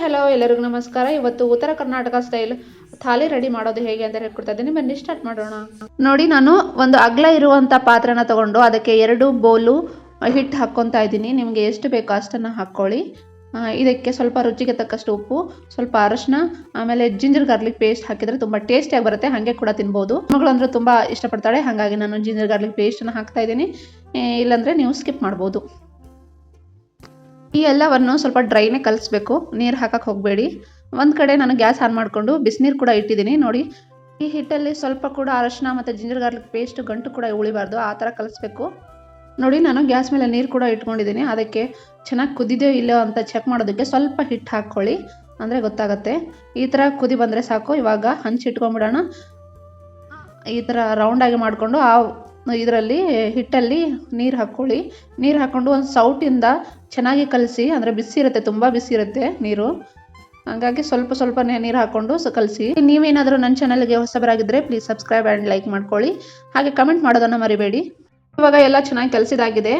Hello ಎಲ್ಲರಿಗೂ ನಮಸ್ಕಾರ. ಇವತ್ತು ಉತ್ತರ ಕರ್ನಾಟಕ ಸ್ಟೈಲ್ ಥಾಲಿ ರೆಡಿ ಮಾಡೋದು ಹೇಗೆ ಅಂತ ಹೇಳ್ಕೊಡ್ತಾ ಇದ್ದೀನಿ. ಬನ್ನಿ ಸ್ಟಾರ್ಟ್ ಮಾಡೋಣ. ನೋಡಿ, ನಾನು ಒಂದು ಅಗಲ ಇರುವಂಥ ಪಾತ್ರೆನ ತಗೊಂಡು ಅದಕ್ಕೆ 2 ಬೌಲು ಹಿಟ್ಟು ಹಾಕ್ಕೊತಾ ಇದ್ದೀನಿ. ನಿಮಗೆ ಎಷ್ಟು ಬೇಕೋ ಅಷ್ಟನ್ನು ಹಾಕ್ಕೊಳ್ಳಿ. ಇದಕ್ಕೆ ಸ್ವಲ್ಪ ರುಚಿಗೆ ತಕ್ಕಷ್ಟು ಉಪ್ಪು, ಸ್ವಲ್ಪ ಅರಶಿನ, ಆಮೇಲೆ ಜಿಂಜರ್ ಗಾರ್ಲಿಕ್ ಪೇಸ್ಟ್ ಹಾಕಿದರೆ ತುಂಬ ಟೇಸ್ಟಿಯಾಗಿ ಬರುತ್ತೆ. ಹಾಗೆ ಕೂಡ ತಿನ್ಬೋದು. ಮಗಳು ಅಂದರೆ ತುಂಬ ಇಷ್ಟಪಡ್ತಾಳೆ, ಹಾಗಾಗಿ ನಾನು ಜಿಂಜರ್ ಗಾರ್ಲಿಕ್ ಪೇಸ್ಟನ್ನು ಹಾಕ್ತಾ ಇದ್ದೀನಿ. ಇಲ್ಲಾಂದರೆ ನೀವು ಸ್ಕಿಪ್ ಮಾಡ್ಬೋದು. ಈ ಎಲ್ಲವನ್ನು ಸ್ವಲ್ಪ ಡ್ರೈನೇ ಕಲಿಸ್ಬೇಕು, ನೀರು ಹಾಕಕ್ಕೆ ಹೋಗಬೇಡಿ. ಒಂದು ಕಡೆ ನಾನು ಗ್ಯಾಸ್ ಆನ್ ಮಾಡಿಕೊಂಡು ಬಿಸಿನೀರು ಕೂಡ ಇಟ್ಟಿದ್ದೀನಿ. ನೋಡಿ, ಈ ಹಿಟ್ಟಲ್ಲಿ ಸ್ವಲ್ಪ ಕೂಡ ಅರಶಿನ ಮತ್ತು ಜಿಂಜರ್ ಗಾರ್ಲಿಕ್ ಪೇಸ್ಟ್ ಗಂಟು ಕೂಡ ಉಳಿಬಾರ್ದು, ಆ ಥರ ಕಲಿಸ್ಬೇಕು. ನೋಡಿ, ನಾನು ಗ್ಯಾಸ್ ಮೇಲೆ ನೀರು ಕೂಡ ಇಟ್ಕೊಂಡಿದ್ದೀನಿ. ಅದಕ್ಕೆ ಚೆನ್ನಾಗಿ ಕುದಿದೆಯೋ ಇಲ್ಲೋ ಅಂತ ಚೆಕ್ ಮಾಡೋದಕ್ಕೆ ಸ್ವಲ್ಪ ಹಿಟ್ಟು ಹಾಕ್ಕೊಳ್ಳಿ, ಅಂದರೆ ಗೊತ್ತಾಗುತ್ತೆ. ಈ ಥರ ಕುದಿ ಬಂದರೆ ಸಾಕು. ಇವಾಗ ಹಂಚಿಟ್ಕೊಂಡ್ಬಿಡೋಣ. ಈ ಥರ ರೌಂಡಾಗಿ ಮಾಡಿಕೊಂಡು ಇದರಲ್ಲಿ ಹಿಟ್ಟಲ್ಲಿ ನೀರು ಹಾಕ್ಕೊಳ್ಳಿ. ನೀರು ಹಾಕ್ಕೊಂಡು ಒಂದು ಸೌಟಿಂದ ಚೆನ್ನಾಗಿ ಕಲಸಿ, ಅಂದರೆ ಬಿಸಿ ಇರುತ್ತೆ, ತುಂಬ ಬಿಸಿ ಇರುತ್ತೆ ನೀರು, ಹಾಗಾಗಿ ಸ್ವಲ್ಪ ಸ್ವಲ್ಪನೇ ನೀರು ಹಾಕ್ಕೊಂಡು ಕಲಸಿ. ನೀವೇನಾದರೂ ನನ್ನ ಚಾನಲ್ಗೆ ಹೊಸಬರಾಗಿದ್ದರೆ ಪ್ಲೀಸ್ ಸಬ್ಸ್ಕ್ರೈಬ್ ಆ್ಯಂಡ್ ಲೈಕ್ ಮಾಡ್ಕೊಳ್ಳಿ. ಹಾಗೆ ಕಮೆಂಟ್ ಮಾಡೋದನ್ನು ಮರಿಬೇಡಿ. ಇವಾಗ ಎಲ್ಲ ಚೆನ್ನಾಗಿ ಕಲಸಿದಾಗಿದೆ.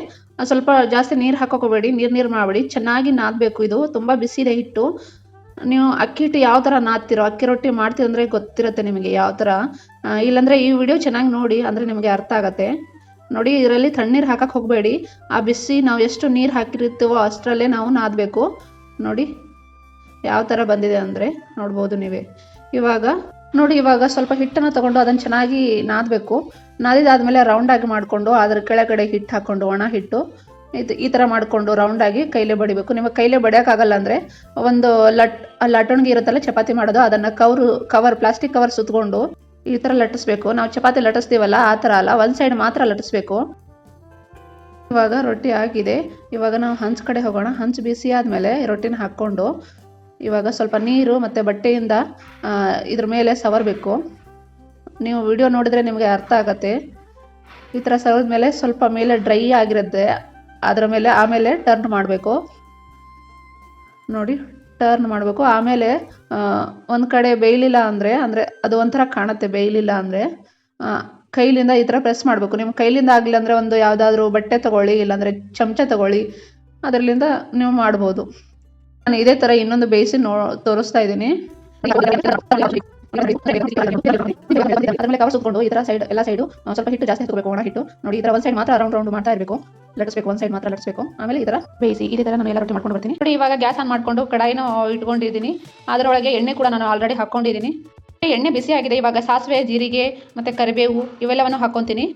ಸ್ವಲ್ಪ ಜಾಸ್ತಿ ನೀರು ಹಾಕೋಕೋಬೇಡಿ, ನೀರು ಮಾಡಬೇಡಿ. ಚೆನ್ನಾಗಿ ನಾದಬೇಕು. ಇದು ತುಂಬ ಬಿಸಿ ಇದೆ ಹಿಟ್ಟು. ನೀವು ಅಕ್ಕಿ ಹಿಟ್ಟು ಯಾವ ಥರ ನಾದ್ತಿರೋ, ಅಕ್ಕಿ ರೊಟ್ಟಿ ಮಾಡ್ತೀವಿ ಅಂದರೆ ಗೊತ್ತಿರುತ್ತೆ ನಿಮಗೆ ಯಾವ ಥರ. ಇಲ್ಲಾಂದರೆ ಈ ವಿಡಿಯೋ ಚೆನ್ನಾಗಿ ನೋಡಿ, ಅಂದರೆ ನಿಮಗೆ ಅರ್ಥ ಆಗುತ್ತೆ. ನೋಡಿ, ಇದರಲ್ಲಿ ತಣ್ಣೀರು ಹಾಕಕ್ಕೆ ಹೋಗಬೇಡಿ. ಆ ಬಿಸಿ ನಾವು ಎಷ್ಟು ನೀರು ಹಾಕಿರ್ತೀವೋ ಅಷ್ಟರಲ್ಲೇ ನಾವು ನಾದಬೇಕು. ನೋಡಿ ಯಾವ ಥರ ಬಂದಿದೆ ಅಂದರೆ ನೋಡ್ಬೋದು ನೀವೇ. ಇವಾಗ ಸ್ವಲ್ಪ ಹಿಟ್ಟನ್ನು ತೊಗೊಂಡು ಅದನ್ನು ಚೆನ್ನಾಗಿ ನಾದಬೇಕು. ನಾದಿದಾದ್ಮೇಲೆ ರೌಂಡಾಗಿ ಮಾಡಿಕೊಂಡು ಅದರ ಕೆಳಗಡೆ ಹಿಟ್ಟು ಹಾಕ್ಕೊಂಡು, ಒಣ ಹಿಟ್ಟು ಈ ಥರ ಮಾಡಿಕೊಂಡು ರೌಂಡಾಗಿ ಕೈಲೇ ಬಡಿಬೇಕು. ನಿಮಗೆ ಕೈಲೇ ಬಡಿಯೋಕ್ಕಾಗಲ್ಲ ಅಂದರೆ ಒಂದು ಲಟ್ಟಣಿಗೆ ಇರುತ್ತಲ್ಲ ಚಪಾತಿ ಮಾಡೋದು, ಅದನ್ನು ಪ್ಲಾಸ್ಟಿಕ್ ಕವರ್ ಸುತ್ತಕೊಂಡು ಈ ಥರ ಲಟ್ಟಿಸ್ಬೇಕು. ನಾವು ಚಪಾತಿ ಲಟ್ಟಿಸ್ತೀವಲ್ಲ ಆ ಥರ ಅಲ್ಲ, ಒಂದು ಸೈಡ್ ಮಾತ್ರ ಲಟ್ಟಿಸ್ಬೇಕು. ಇವಾಗ ರೊಟ್ಟಿ ಆಗಿದೆ. ಇವಾಗ ನಾವು ಹಂಚು ಕಡೆ ಹೋಗೋಣ. ಹಂಚು ಬಿಸಿ ಆದಮೇಲೆ ರೊಟ್ಟಿನ ಹಾಕ್ಕೊಂಡು ಇವಾಗ ಸ್ವಲ್ಪ ನೀರು ಮತ್ತು ಬಟ್ಟೆಯಿಂದ ಇದ್ರ ಮೇಲೆ ಸವರಬೇಕು. ನೀವು ವಿಡಿಯೋ ನೋಡಿದರೆ ನಿಮಗೆ ಅರ್ಥ ಆಗುತ್ತೆ. ಈ ಥರ ಸವರಿದ ಮೇಲೆ ಸ್ವಲ್ಪ ಮೇಲೆ ಡ್ರೈ ಆಗಿರುತ್ತೆ, ಅದರ ಮೇಲೆ ಆಮೇಲೆ ಟರ್ನ್ ಮಾಡಬೇಕು. ನೋಡಿ, ಟರ್ನ್ ಮಾಡಬೇಕು. ಆಮೇಲೆ ಒಂದು ಕಡೆ ಬೇಯಲಿಲ್ಲ ಅಂದರೆ ಅದು ಒಂಥರ ಕಾಣುತ್ತೆ. ಬೇಯಲಿಲ್ಲ ಅಂದರೆ ಕೈಲಿಂದ ಈ ಥರ ಪ್ರೆಸ್ ಮಾಡಬೇಕು. ನಿಮ್ಮ ಕೈಲಿಂದ ಆಗಲಿಲ್ಲ ಅಂದರೆ ಒಂದು ಯಾವುದಾದ್ರೂ ಬಟ್ಟೆ ತೊಗೊಳ್ಳಿ, ಇಲ್ಲಾಂದರೆ ಚಮಚ ತೊಗೊಳ್ಳಿ, ಅದರಲ್ಲಿಂದ ನೀವು ಮಾಡ್ಬೋದು. ನಾನು ಇದೇ ಥರ ಇನ್ನೊಂದು ಬೇಯಿಸಿ ತೋರಿಸ್ತಾ ಇದ್ದೀನಿ. ಅದ್ರ ಮೇಲೆ ಕವರ್ ಸುತ್ಕೊಂಡು ಈ ಥರ ಎಲ್ಲ ಸೈಡು ಸ್ವಲ್ಪ ಹಿಟ್ಟು ಜಾಸ್ತಿ ಹಾಕಬೇಕು, ಒಣ ಹಿಟ್ಟು. ನೋಡಿ, ಈ ಥರ ಒಂದು ಸೈಡ್ ಮಾತ್ರ ರೌಂಡ್ ಮಾಡ್ತಾ ಇರಬೇಕು, ಲಟ್ಟಿಸ್ಬೇಕು. ಒಂದು ಸೈಡ್ ಮಾತ್ರ ಲಟ್ಟಿಸ್ಬೇಕು. ಆಮೇಲೆ ಈ ಥರ ಬೇಯಿಸಿ ಇದೇ ಥರ ನಾನು ಎಲ್ಲ ರೊಟ್ಟಿ ಮಾಡ್ಕೊಂಡು ಬರ್ತೀನಿ. ನೋಡಿ, ಇವಾಗ ಗ್ಯಾಸ್ ಆನ್ ಮಾಡಿಕೊಂಡು ಕಡಾಯಿನ ಇಟ್ಕೊಂಡಿದ್ದೀನಿ. ಅದರೊಳಗೆ ಎಣ್ಣೆ ಕೂಡ ನಾನು ಆಲ್ರೆಡಿ ಹಾಕ್ಕೊಂಡಿದ್ದೀನಿ. ಎಣ್ಣೆ ಬಿಸಿ ಆಗಿದೆ. ಇವಾಗ ಸಾಸಿವೆ, ಜೀರಿಗೆ ಮತ್ತು ಕರಿಬೇವು ಇವೆಲ್ಲವನ್ನು ಹಾಕ್ಕೊತೀನಿ.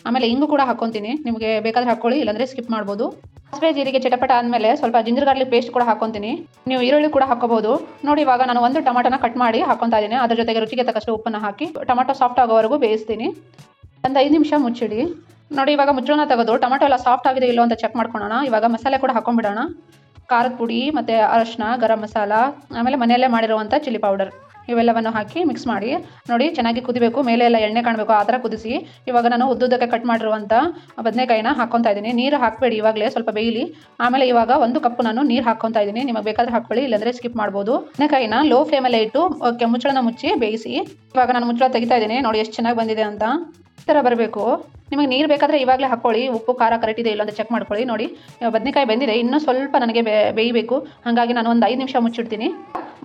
ಆಮೇಲೆ ಇಂಗು ಕೂಡ ಹಾಕ್ಕೊತೀನಿ. ನಿಮಗೆ ಬೇಕಾದರೆ ಹಾಕ್ಕೊಳ್ಳಿ, ಇಲ್ಲಾಂದರೆ ಸ್ಕಿಪ್ ಮಾಡ್ಬೋದು. ಸಾಸಿವೆ ಜೀರಿಗೆ ಚಟಪಟ ಆದಮೇಲೆ ಸ್ವಲ್ಪ ಜಿಂಜರ್ ಗಾರ್ಲಿಕ್ ಪೇಸ್ಟ್ ಕೂಡ ಹಾಕ್ಕೊತೀನಿ. ನೀವು ಈರುಳ್ಳಿ ಕೂಡ ಹಾಕೋಬಹುದು. ನೋಡಿ, ಇವಾಗ ನಾನು ಒಂದು ಟೊಮಾಟೋನ ಕಟ್ ಮಾಡಿ ಹಾಕ್ಕೊತಾ ಇದ್ದೀನಿ. ಅದ್ರ ಜೊತೆಗೆ ರುಚಿಗೆ ತಕ್ಕಷ್ಟು ಉಪ್ಪನ್ನು ಹಾಕಿ ಟೊಮಾಟೊ ಸಾಫ್ಟ್ ಆಗೋವರೆಗೂ ಬೇಯಿಸ್ತೀನಿ. ಒಂದು 5 ನಿಮಿಷ ಮುಚ್ಚಿಡಿ. ನೋಡಿ, ಇವಾಗ ಮುಚ್ಚಳನ ತೆಗೆದು ಟೊಮಾಟೊ ಎಲ್ಲ ಸಾಫ್ಟ್ ಆಗಿದೆ ಇಲ್ಲೋ ಅಂತ ಚೆಕ್ ಮಾಡ್ಕೊಳ್ಳೋಣ. ಇವಾಗ ಮಸಾಲೆ ಕೂಡ ಹಾಕೊಂಡ್ಬಿಡೋಣ. ಖಾರದ ಪುಡಿ ಮತ್ತು ಅರಶಿನ, ಗರಂ ಮಸಾಲ, ಆಮೇಲೆ ಮನೆಯಲ್ಲೇ ಮಾಡಿರುವಂಥ ಚಿಲ್ಲಿ ಪೌಡರ್ ಇವೆಲ್ಲವನ್ನು ಹಾಕಿ ಮಿಕ್ಸ್ ಮಾಡಿ. ನೋಡಿ, ಚೆನ್ನಾಗಿ ಕುದಿಬೇಕು. ಮೇಲೆ ಎಲ್ಲ ಎಣ್ಣೆ ಕಾಣಬೇಕು, ಆ ಥರ ಕುದಿಸಿ. ಇವಾಗ ನಾನು ಉದ್ದುದ್ದಕ್ಕೆ ಕಟ್ ಮಾಡಿರುವಂಥ ಬದನೆಕಾಯಿನ ಹಾಕ್ಕೊತಾ ಇದ್ದೀನಿ. ನೀರು ಹಾಕಬೇಡಿ, ಇವಾಗಲೇ ಸ್ವಲ್ಪ ಬೇಯಲಿ. ಆಮೇಲೆ ಇವಾಗ 1 ಕಪ್ ನಾನು ನೀರು ಹಾಕ್ಕೊತಾ ಇದ್ದೀನಿ. ನಿಮಗೆ ಬೇಕಾದರೆ ಹಾಕ್ಕೊಳ್ಳಿ, ಇಲ್ಲಾಂದರೆ ಸ್ಕಿಪ್ ಮಾಡ್ಬೋದು. ಬದನೆಕಾಯಿನ ಲೋ ಫ್ಲೇಮಲ್ಲೇ ಇಟ್ಟು ಮುಚ್ಚಳನ ಮುಚ್ಚಿ ಬೇಯಿಸಿ. ಇವಾಗ ನಾನು ಮುಚ್ಚಳ ತೆಗಿತಾ ಇದ್ದೀನಿ. ನೋಡಿ ಎಷ್ಟು ಚೆನ್ನಾಗಿ ಬಂದಿದೆ ಅಂತ. ಈ ಥರ ಬರಬೇಕು. ನಿಮಗೆ ನೀರು ಬೇಕಾದರೆ ಇವಾಗಲೇ ಹಾಕ್ಕೊಳ್ಳಿ. ಉಪ್ಪು ಖಾರ ಕರೆಕ್ಟ್ ಇದೆ ಇಲ್ಲ ಅಂತ ಚೆಕ್ ಮಾಡ್ಕೊಳ್ಳಿ. ನೋಡಿ, ಬದನೆಕಾಯಿ ಬೆಂದಿದೆ, ಇನ್ನೂ ಸ್ವಲ್ಪ ನನಗೆ ಬೇಯಬೇಕು. ಹಾಗಾಗಿ ನಾನು ಒಂದು 5 ನಿಮಿಷ ಮುಚ್ಚಿಡ್ತೀನಿ.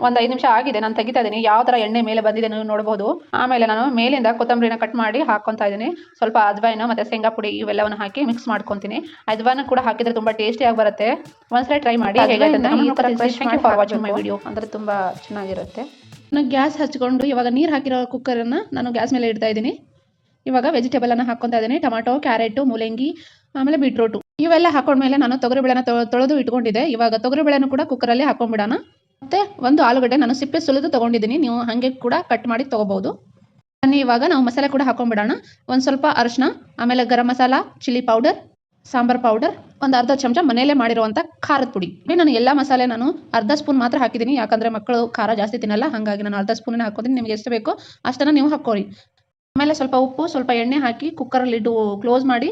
ಒಂದು 5 ನಿಮಿಷ ಆಗಿದೆ, ನಾನು ತೆಗಿತಾ ಇದ್ದೀನಿ. ಯಾವ ಥರ ಎಣ್ಣೆ ಮೇಲೆ ಬಂದಿದೆ ನೀವು ನೋಡ್ಬೋದು. ಆಮೇಲೆ ನಾನು ಮೇಲಿಂದ ಕೊತ್ತಂಬರಿನ ಕಟ್ ಮಾಡಿ ಹಾಕ್ಕೊತಾ ಇದ್ದೀನಿ. ಸ್ವಲ್ಪ ಅಜ್ವಾಯಿನ ಮತ್ತು ಶೇಂಗಾ ಪುಡಿ ಇವೆಲ್ಲವನ್ನು ಹಾಕಿ ಮಿಕ್ಸ್ ಮಾಡ್ಕೊತೀನಿ. ಅಜ್ವಾಯಿನ ಕೂಡ ಹಾಕಿದರೆ ತುಂಬ ಟೇಸ್ಟಿಯಾಗಿ ಬರುತ್ತೆ. ಒಂದ್ಸಲ ಟ್ರೈ ಮಾಡಿ. For watching my video. ಅಂದರೆ ತುಂಬ ಚೆನ್ನಾಗಿರುತ್ತೆ. ನಾನು ಗ್ಯಾಸ್ ಹಚ್ಕೊಂಡು ಇವಾಗ ನೀರು ಹಾಕಿರೋ ಕುಕ್ಕರನ್ನು ನಾನು ಗ್ಯಾಸ್ ಮೇಲೆ ಇಡ್ತಾ ಇದ್ದೀನಿ. ಇವಾಗ ವೆಜಿಟೇಬಲನ್ನು ಹಾಕ್ಕೊತಾ ಇದ್ದೀನಿ. ಟೊಮಾಟೊ, ಕ್ಯಾರೆಟು, ಮೂಲಂಗಿ, ಆಮೇಲೆ ಬೀಟ್ರೂಟು ಇವೆಲ್ಲ ಹಾಕೊಂಡ್ಮೇಲೆ ನಾನು ತೊಗರಿಬೇಳೆನ ತೊಳೆದು ಇಟ್ಕೊಂಡಿದ್ದೆ. ಇವಾಗ ತೊಗರಿಬೇಳೆನೂ ಕೂಡ ಕುಕ್ಕರಲ್ಲಿ ಹಾಕೊಂಡ್ಬಿಡೋಣ. ಮತ್ತು ಒಂದು ಆಲೂಗಡ್ಡೆ ನಾನು ಸಿಪ್ಪೆ ಸುಲಿದು ತೊಗೊಂಡಿದ್ದೀನಿ. ನೀವು ಹಾಗೆ ಕೂಡ ಕಟ್ ಮಾಡಿ ತೊಗೋಬೋದು. ಇವಾಗ ನಾವು ಮಸಾಲೆ ಕೂಡ ಹಾಕೊಂಡ್ಬಿಡೋಣ. ಒಂದು ಸ್ವಲ್ಪ ಅರಿಶಿನ, ಆಮೇಲೆ garam masala, chilli powder, sambar powder, ಒಂದು ಅರ್ಧ ಚಮಚ ಮನೆಯಲ್ಲೇ ಮಾಡಿರುವಂಥ ಖಾರದ ಪುಡಿ. ನಾನು ಎಲ್ಲ ಮಸಾಲೆ ನಾನು ಅರ್ಧ ಸ್ಪೂನ್ ಮಾತ್ರ ಹಾಕಿದ್ದೀನಿ, ಯಾಕಂದರೆ ಮಕ್ಕಳು ಖಾರ ಜಾಸ್ತಿ ತಿನ್ನಲ್ಲ. ಹಾಗಾಗಿ ನಾನು ಅರ್ಧ ಸ್ಪೂನ್ ಹಾಕೋತೀನಿ. ನಿಮಗೆ ಎಷ್ಟು ಬೇಕೋ ಅಷ್ಟನ್ನು ನೀವು ಹಾಕ್ಕೊಳ್ಳಿ. ಆಮೇಲೆ ಸ್ವಲ್ಪ ಉಪ್ಪು, ಸ್ವಲ್ಪ ಎಣ್ಣೆ ಹಾಕಿ ಕುಕ್ಕರಲ್ಲಿ ಇಟ್ಟು ಕ್ಲೋಸ್ ಮಾಡಿ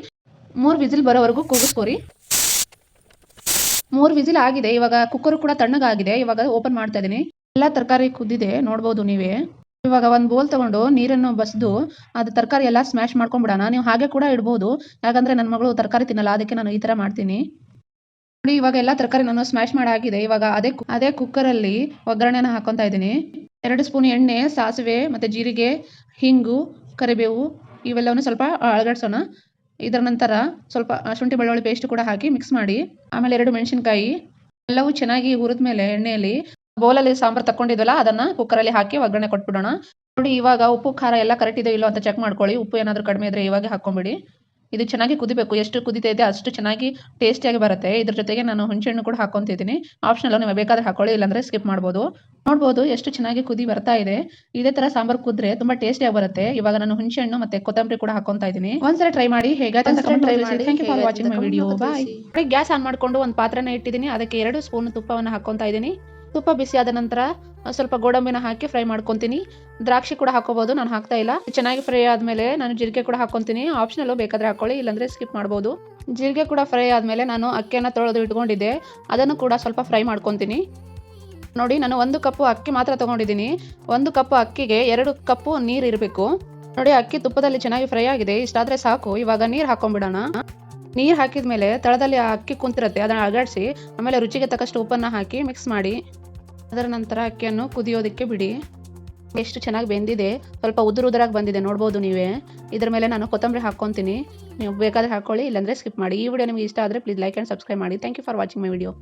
3 ವಿಸಿಲ್ ಬರೋವರೆಗೂ ಕೂಗಿಸ್ಕೋರಿ. 3 ವಿಸಿಲ್ ಆಗಿದೆ. ಇವಾಗ ಕುಕ್ಕರ್ ಕೂಡ ತಣ್ಣಗಾಗಿದೆ. ಇವಾಗ ಓಪನ್ ಮಾಡ್ತಾ ಇದ್ದೀನಿ. ಎಲ್ಲ ತರಕಾರಿ ಕುದ್ದಿದೆ, ನೋಡ್ಬೋದು ನೀವೇ. ಇವಾಗ ಒಂದು ಬೋಲ್ ತೊಗೊಂಡು ನೀರನ್ನು ಬಸಿದು ಅದು ತರಕಾರಿ ಎಲ್ಲ ಸ್ಮ್ಯಾಶ್ ಮಾಡ್ಕೊಂಡ್ಬಿಡೋಣ. ನೀವು ಹಾಗೆ ಕೂಡ ಇಡ್ಬೋದು, ಯಾಕಂದರೆ ನನ್ನ ಮಗಳು ತರಕಾರಿ ತಿನ್ನಲ್ಲ, ಅದಕ್ಕೆ ನಾನು ಈ ಥರ ಮಾಡ್ತೀನಿ. ನೋಡಿ ಇವಾಗ ಎಲ್ಲ ತರಕಾರಿ ನಾನು ಸ್ಮ್ಯಾಶ್ ಮಾಡಾಗಿದೆ. ಇವಾಗ ಅದೇ ಕುಕ್ಕರಲ್ಲಿ ಒಗ್ಗರಣೆನ ಹಾಕೊತಾ ಇದ್ದೀನಿ. 2 ಸ್ಪೂನ್ ಎಣ್ಣೆ, ಸಾಸಿವೆ ಮತ್ತು ಜೀರಿಗೆ, ಹಿಂಗು, ಕರಿಬೇವು ಇವೆಲ್ಲವನ್ನು ಸ್ವಲ್ಪ ಅಳಗಡ್ಸೋಣ. ಇದರ ನಂತರ ಸ್ವಲ್ಪ ಶುಂಠಿ ಬೆಳ್ಳುಳ್ಳಿ ಪೇಸ್ಟ್ ಕೂಡ ಹಾಕಿ ಮಿಕ್ಸ್ ಮಾಡಿ, ಆಮೇಲೆ 2 ಮೆಣಸಿನಕಾಯಿ ಎಲ್ಲವೂ ಚೆನ್ನಾಗಿ ಹುರಿದ್ಮೇಲೆ ಎಣ್ಣೆಯಲ್ಲಿ ಬೌಲಲ್ಲಿ ಸಾಂಬಾರು ತಕ್ಕೊಂಡಿದ್ವಲ್ಲ ಅದನ್ನು ಕುಕ್ಕರಲ್ಲಿ ಹಾಕಿ ಒಗ್ಗರಣೆ ಕೊಟ್ಬಿಡೋಣ. ನೋಡಿ ಇವಾಗ ಉಪ್ಪು ಖಾರ ಎಲ್ಲ ಕರೆಕ್ಟ್ ಇದೆಯೋ ಇಲ್ಲೋ ಅಂತ ಚೆಕ್ ಮಾಡ್ಕೊಳ್ಳಿ. ಉಪ್ಪು ಏನಾದರೂ ಕಡಿಮೆ ಇದ್ದರೆ ಇವಾಗ ಹಾಕ್ಕೊಂಬಿಡಿ. ಇದು ಚೆನ್ನಾಗಿ ಕುದಿಬೇಕು. ಎಷ್ಟು ಕುದಿತೈತೆ ಅಷ್ಟು ಚೆನ್ನಾಗಿ ಟೇಸ್ಟಿಯಾಗಿ ಬರುತ್ತೆ. ಇದ್ರ ಜೊತೆಗೆ ನಾನು ಹುಣಸೆಹಣ್ಣು ಕೂಡ ಹಾಕ್ಕೊಂತಿದ್ದೀನಿ. ಆಪ್ಷನಲ್, ನೀವು ಬೇಕಾದ್ರೆ ಹಾಕೊಳ್ಳಿ, ಇಲ್ಲಾಂದರೆ ಸ್ಕಿಪ್ ಮಾಡ್ಬೋದು. ನೋಡ್ಬೋದು ಎಷ್ಟು ಚೆನ್ನಾಗಿ ಕುದಿ ಬರ್ತಾ ಇದೆ. ಇದೇ ಥರ ಸಾಂಬಾರು ಕುದ್ರೆ ತುಂಬ ಟೇಸ್ಟಿಯಾಗಿ ಬರುತ್ತೆ. ಇವಾಗ ನಾನು ಹುಣಸೆಹಣ್ಣು ಮತ್ತು ಕೊತ್ತಂಬರಿ ಕೂಡ ಹಾಕ್ಕೊಂತಾ ಇದ್ದೀನಿ. ಒಂದ್ಸಲ ಟ್ರೈ ಮಾಡಿ, ಹೇಗಾಯ್ತು ಅಂತ ಕಮೆಂಟ್ ಮಾಡಿ. Thank you for watching my video. Bye. Gas on ಮಾಡಿಕೊಂಡು ಒಂದು ಪಾತ್ರೆನ ಇಟ್ಟಿದ್ದೀನಿ. ಅದಕ್ಕೆ 2 ಸ್ಪೂನ್ ತುಪ್ಪವನ್ನು ಹಾಕ್ಕೊಂತಾ ಇದ್ದೀನಿ. ತುಪ್ಪ ಬಿಸಿ ಆದ ನಂತರ ಸ್ವಲ್ಪ ಗೋಡಂಬಿನ ಹಾಕಿ ಫ್ರೈ ಮಾಡ್ಕೊತೀನಿ. ದ್ರಾಕ್ಷಿ ಕೂಡ ಹಾಕೋಬಹುದು, ನಾನು ಹಾಕ್ತಾ ಇಲ್ಲ. ಚೆನ್ನಾಗಿ ಫ್ರೈ ಆದಮೇಲೆ ನಾನು ಜೀರಿಗೆ ಕೂಡ ಹಾಕ್ಕೊಂತೀನಿ. ಆಪ್ಷನಲ್, ಬೇಕಾದ್ರೆ ಹಾಕೊಳ್ಳಿ, ಇಲ್ಲಾಂದ್ರೆ ಸ್ಕಿಪ್ ಮಾಡ್ಬೋದು. ಜೀರಿಗೆ ಕೂಡ ಫ್ರೈ ಆದಮೇಲೆ ನಾನು ಅಕ್ಕಿಯನ್ನು ತೊಳೆದು ಇಟ್ಕೊಂಡಿದ್ದೆ, ಅದನ್ನು ಕೂಡ ಸ್ವಲ್ಪ ಫ್ರೈ ಮಾಡ್ಕೊತೀನಿ. ನೋಡಿ ನಾನು 1 ಕಪ್ಪು ಅಕ್ಕಿ ಮಾತ್ರ ತೊಗೊಂಡಿದ್ದೀನಿ. 1 ಕಪ್ಪು ಅಕ್ಕಿಗೆ 2 ಕಪ್ಪು ನೀರು ಇರಬೇಕು. ನೋಡಿ ಅಕ್ಕಿ ತುಪ್ಪದಲ್ಲಿ ಚೆನ್ನಾಗಿ ಫ್ರೈ ಆಗಿದೆ, ಇಷ್ಟಾದರೆ ಸಾಕು. ಇವಾಗ ನೀರು ಹಾಕೊಂಡ್ಬಿಡೋಣ. ನೀರು ಹಾಕಿದ ಮೇಲೆ ತಳದಲ್ಲಿ ಆ ಅಕ್ಕಿ ಕುಂತಿರುತ್ತೆ, ಅದನ್ನು ಅಲಗಡಿಸಿ ಆಮೇಲೆ ರುಚಿಗೆ ತಕ್ಕಷ್ಟು ಉಪ್ಪನ್ನು ಹಾಕಿ ಮಿಕ್ಸ್ ಮಾಡಿ, ಅದರ ನಂತರ ಅಕ್ಕಿಯನ್ನು ಕುದಿಯೋದಕ್ಕೆ ಬಿಡಿ. ಎಷ್ಟು ಚೆನ್ನಾಗಿ ಬೆಂದಿದೆ, ಸ್ವಲ್ಪ ಉದುರಾಗಿ ಬಂದಿದೆ, ನೋಡ್ಬೋದು ನೀವೇ. ಇದರ ಮೇಲೆ ನಾನು ಕೊತ್ತಂಬರಿ ಹಾಕ್ಕೊತೀನಿ. ನೀವು ಬೇಕಾದರೆ ಹಾಕ್ಕೊಳ್ಳಿ, ಇಲ್ಲಾಂದರೆ ಸ್ಕಿಪ್ ಮಾಡಿ. ಈ ವಿಡಿಯೋ ನಿಮಗೆ ಇಷ್ಟ ಆದರೆ ಪ್ಲೀಸ್ ಲೈಕ್ ಆ್ಯಂಡ್ ಸಬ್ಸ್ಕ್ರೈಬ್ ಮಾಡಿ. Thank you for watching my video.